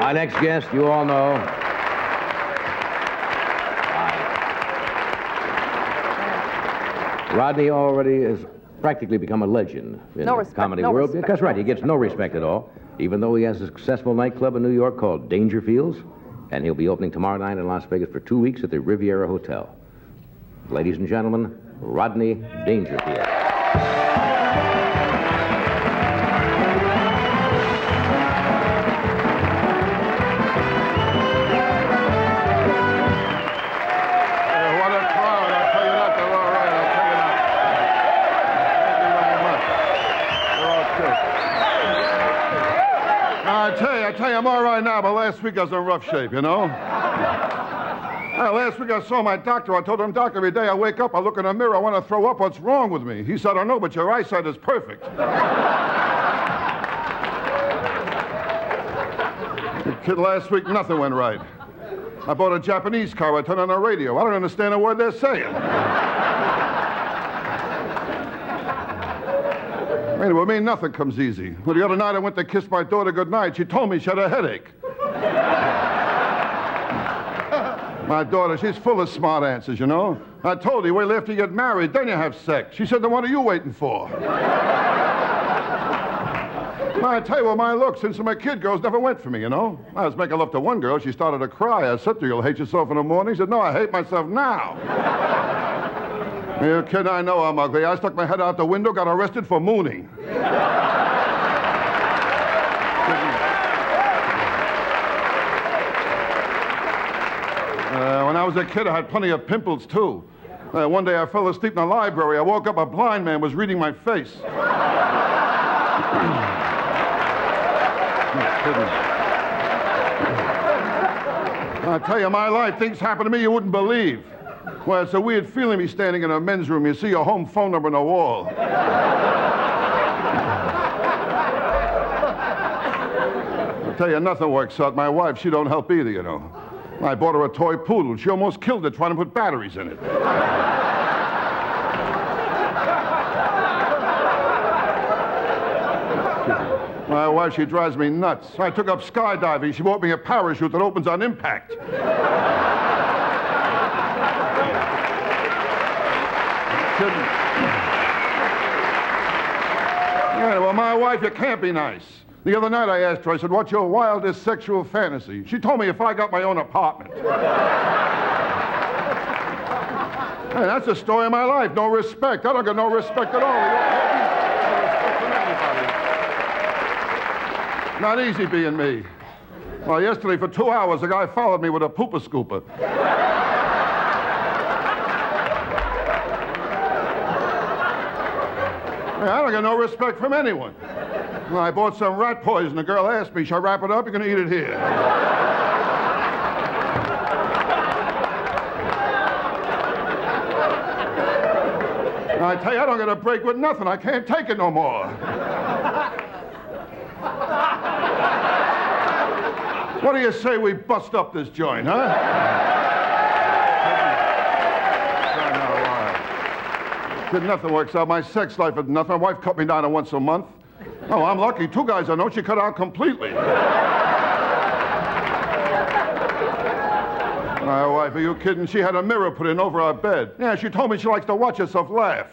My next guest, you all know. Rodney already has practically become a legend in the comedy world. That's right. He gets no respect at all, even though he has a successful nightclub in New York called Dangerfield, and he'll be opening tomorrow night in Las Vegas for 2 weeks at the Riviera Hotel. Ladies and gentlemen, Rodney Dangerfield. I tell you, I'm all right now, but last week I was in rough shape, you know? Last week I saw my doctor. I told him, Doc, every day I wake up, I look in the mirror, I want to throw up. What's wrong with me? He said, I don't know, but your eyesight is perfect. Kid, last week nothing went right. I bought a Japanese car. I turned on the radio. I don't understand a word they're saying. Anyway, with me, nothing comes easy. Well, the other night I went to kiss my daughter goodnight. She told me she had a headache. My daughter, she's full of smart answers, you know. I told her, wait after you get married, then you have sex. She said, then what are you waiting for? I tell you what, my look, since my kid girls never went for me, you know. I was making love to one girl. She started to cry. I said to her, you'll hate yourself in the morning. She said, no, I hate myself now. You kid, I know I'm ugly. I stuck my head out the window, got arrested for mooning. When I was a kid, I had plenty of pimples, too. One day I fell asleep in the library. I woke up, a blind man was reading my face. I tell you, my life, things happen to me you wouldn't believe. Well, it's a weird feeling me standing in a men's room. You see your home phone number on the wall. I tell you, nothing works out. My wife, she don't help either, you know. I bought her a toy poodle. She almost killed it trying to put batteries in it. My wife, she drives me nuts. I took up skydiving. She bought me a parachute that opens on impact. Yeah, well, my wife, you can't be nice. The other night I asked her, I said, what's your wildest sexual fantasy? She told me if I got my own apartment. Hey, that's the story of my life. No respect. I don't get no respect at all. Not easy being me. Well, yesterday for 2 hours, a guy followed me with a pooper scooper. I don't get no respect from anyone. Well, I bought some rat poison. The girl asked me, shall I wrap it up? You're going to eat it here. I tell you, I don't get a break with nothing. I can't take it no more. What do you say we bust up this joint, huh? Kid, nothing works out. My sex life is nothing. My wife cut me down to once a month. Oh, I'm lucky. 2 guys I know she cut out completely. My wife, are you kidding? She had a mirror put in over our bed. Yeah, she told me she likes to watch herself laugh.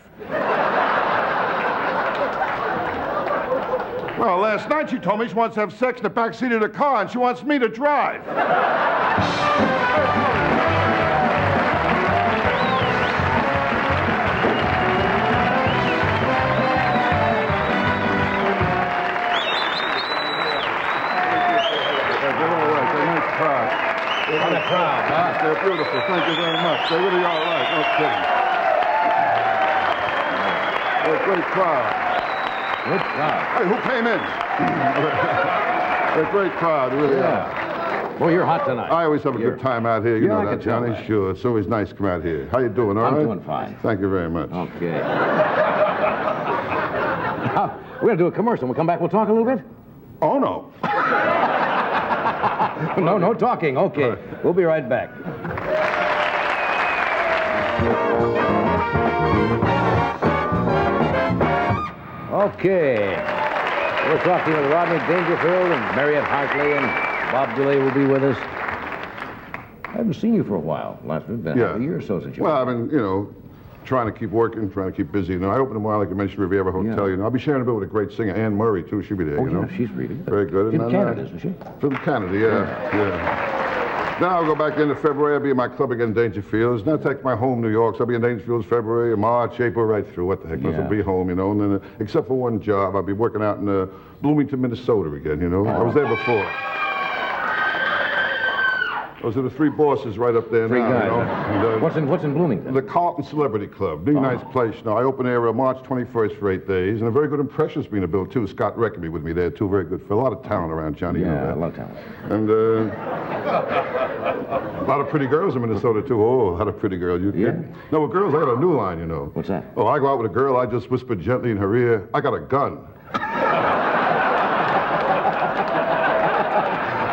Well, last night she told me she wants to have sex in the back seat of the car, and she wants me to drive. On the crowd, huh? They're beautiful. Thank you very much. They really are right. No kidding. They're a great crowd. Good crowd. Hey, who came in? They're a great crowd, really are. Boy, you're hot tonight. I always have a good time out here. You know I that, can tell Johnny? that. Sure. It's always nice to come out here. How you doing, all right? I'm doing fine. Thank you very much. Okay. Now, we're going to do a commercial. We'll come back, we'll talk a little bit? Oh, no. No talking. Okay. Right. We'll be right back. Okay. We're talking with Rodney Dangerfield and Mariette Hartley and Bob DeLay will be with us. I haven't seen you for a while. Last week, been a year or so since you. Well, I've been, trying to keep working, trying to keep busy. I opened tomorrow, like you mentioned, Riviera Hotel. I'll be sharing a bit with a great singer, Anne Murray, too. She'll be there, Yeah, she's really good. Very good. She's from Canada, isn't she? From Canada, yeah. Then I'll go back into February. I'll be in my club again, Dangerfield. Then I'll take my home, New York. So I'll be in Dangerfield February, March, April, right through. What the heck? I'll be home, And then, except for one job, I'll be working out in Bloomington, Minnesota again, I was there before. Those are the three bosses right up there three now. Guys, What's in Bloomington? The Carlton Celebrity Club. Really nice place. I open there March 21st for 8 days, and a very good impression's being built, too. Scott Reckerby with me there, too. Very good. For a lot of talent around, Johnny. Yeah, a lot of talent. And a lot of pretty girls in Minnesota, too. Oh, a lot of pretty girls. No, with girls, I got a new line, What's that? Oh, I go out with a girl, I just whisper gently in her ear, I got a gun.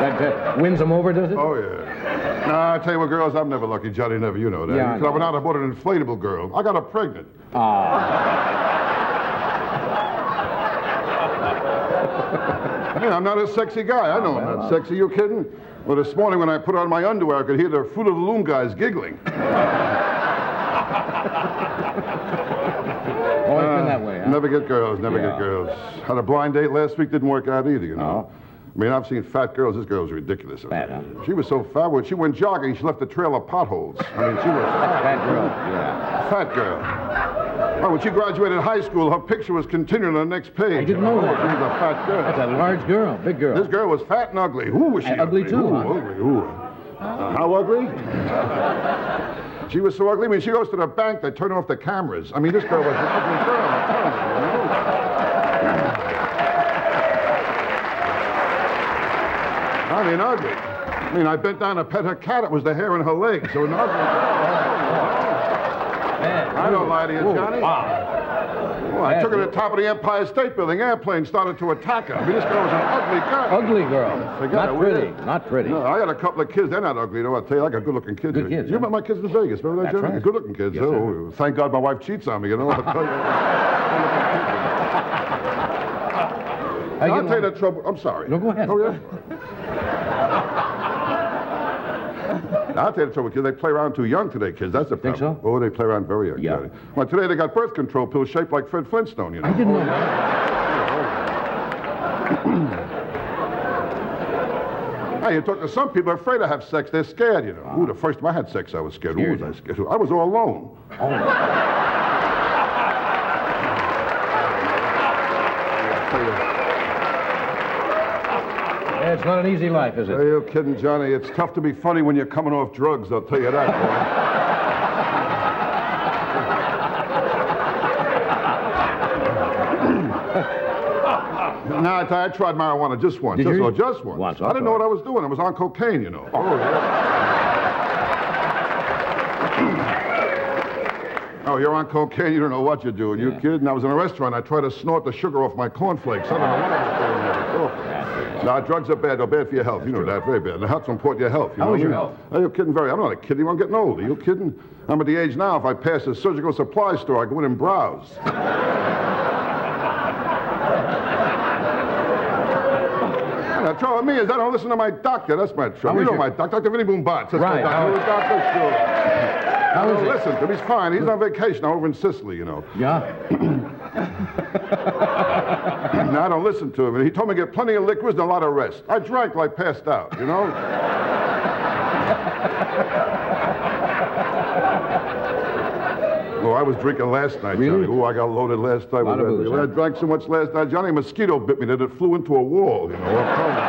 That wins them over, does it? Oh, yeah. Nah, I tell you what, girls, I'm never lucky. Johnny never, you know that. Yeah, I went out, I bought an inflatable girl. I got her pregnant. Yeah, I'm not a sexy guy. I know I'm not sexy. You kidding? Well, this morning when I put on my underwear, I could hear the Fruit of the Loom guys giggling. Always been that way, huh? Never get girls, never get girls. Had a blind date last week, didn't work out either, Oh. I mean, I've seen fat girls. This girl was ridiculous. Fat, huh? She was so fat. When she went jogging, she left a trail of potholes. I mean, she was Fat girl, yeah. Fat girl. Well, when she graduated high school, her picture was continuing on the next page. I didn't know that. She was a fat girl. That's a large girl, big girl. This girl was fat and ugly. Who was she? And ugly, too, Ooh, huh? ugly. Ooh. How ugly? She was so ugly. I mean, she goes to the bank, they turn off the cameras. I mean, this girl was an ugly girl. I'm telling you. I mean, ugly. I mean, I bent down to pet her cat. It was the hair in her legs. So an ugly girl. I don't lie to you, Johnny. Wow. Well, I took her to the top of the Empire State Building. Airplanes started to attack her. I mean, this girl was an ugly girl. Ugly girl. Not pretty. Not pretty. No, I got a couple of kids. They're not ugly, though. I'll tell you, I got good-looking kids. Good kids. You met my kids in Vegas. Remember that, That's Jimmy? right. Good-looking kids. Yes, oh, thank God my wife cheats on me, I'll tell you. I'll tell you the trouble. I'm sorry. No, go ahead. Oh, yeah? I'll tell you the trouble, kids. They play around too young today, kids. That's the problem. Think so? Oh, they play around very young. Yeah. Johnny. Well, today they got birth control pills shaped like Fred Flintstone, I didn't know that. Hey, you talk to some people afraid to have sex. They're scared, Ooh, the first time I had sex, I was scared. Who was I scared? I was all alone. Yeah, it's not an easy life, is it? Are you kidding, Johnny? It's tough to be funny when you're coming off drugs, I'll tell you that, boy. Nah, I tried marijuana just once. Did you? Just once. Once, I didn't know what I was doing. I was on cocaine, Oh, yeah. Oh, you're on cocaine? You don't know what you're doing. You kidding? I was in a restaurant. I tried to snort the sugar off my cornflakes. I don't know what I was doing there. Now, drugs are bad. They're bad for your health. You know that. Very bad. And that's important to your health. How is your health? Are you kidding? I'm not a kid. I'm getting old. Are you kidding? I'm at the age now, if I pass a surgical supply store, I go in and browse. The trouble with me is I don't listen to my doctor. That's my trouble. You know my doctor, Dr. Vinnie Boom Botts. That's right. my doctor. Doctor, sure. How is he? Listen to him. He's fine. He's on vacation over in Sicily, Yeah? Now, I don't listen to him. And he told me to get plenty of liquids and a lot of rest. I drank till I passed out, Oh, I was drinking last night, Really? Johnny. Oh, I got loaded last night. Lot of booze, I drank so much last night, Johnny, a mosquito bit me that it flew into a wall, I'm telling you,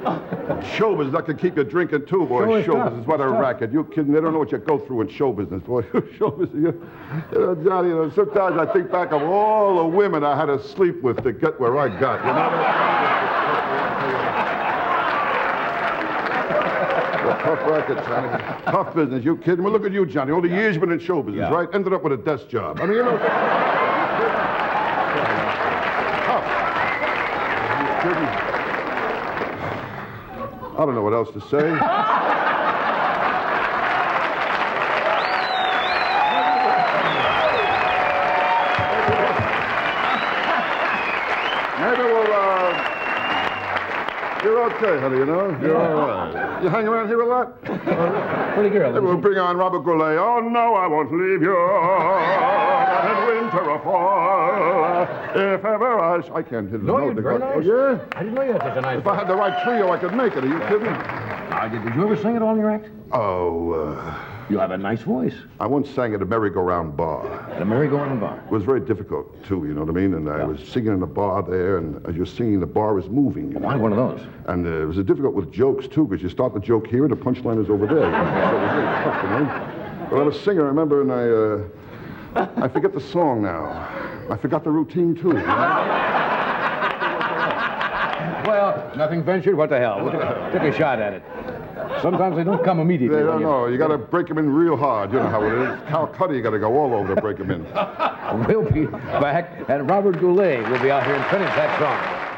I was show business, that can keep you drinking too, boy. Show business is what a racket. You kidding? They don't know what you go through in show business, boy. Show business. Johnny, sometimes I think back of all the women I had to sleep with to get where I got, Tough racket, Johnny. Tough business. You kidding? Well, look at you, Johnny. All the years you've been in show business, right? Ended up with a desk job. I mean, tough. You kidding? I don't know what else to say. okay, honey, you know? You're all right. You hang around here a lot? Pretty girl. Maybe we'll bring on Robert Goulet. Oh, no, I won't leave you. Not in winter or fall. If ever I can't hit the No, note. you're very nice. Oh, yeah? I didn't know you had such a nice If I had the right trio, I could make it. Are you kidding? Did you ever sing at all in your act? Oh, You have a nice voice. I once sang at a merry-go-round bar. At a merry-go-round bar. It was very difficult, too, you know what I mean? And I was singing in a bar there, and as you're singing, the bar is moving. You know? Why one of those? And it was difficult with jokes, too, because you start the joke here, and the punchline is over there. So it was really tough, you know? But I was singing, I remember, and I forget the song now. I forgot the routine, too. You know? Well, nothing ventured. What the hell? We'll take a shot at it. Sometimes they don't come immediately. They don't know. You got to break them in real hard. You know how it is. Calcutta, you got to go all over to break them in. We'll be back, and Robert Goulet will be out here and finish that song.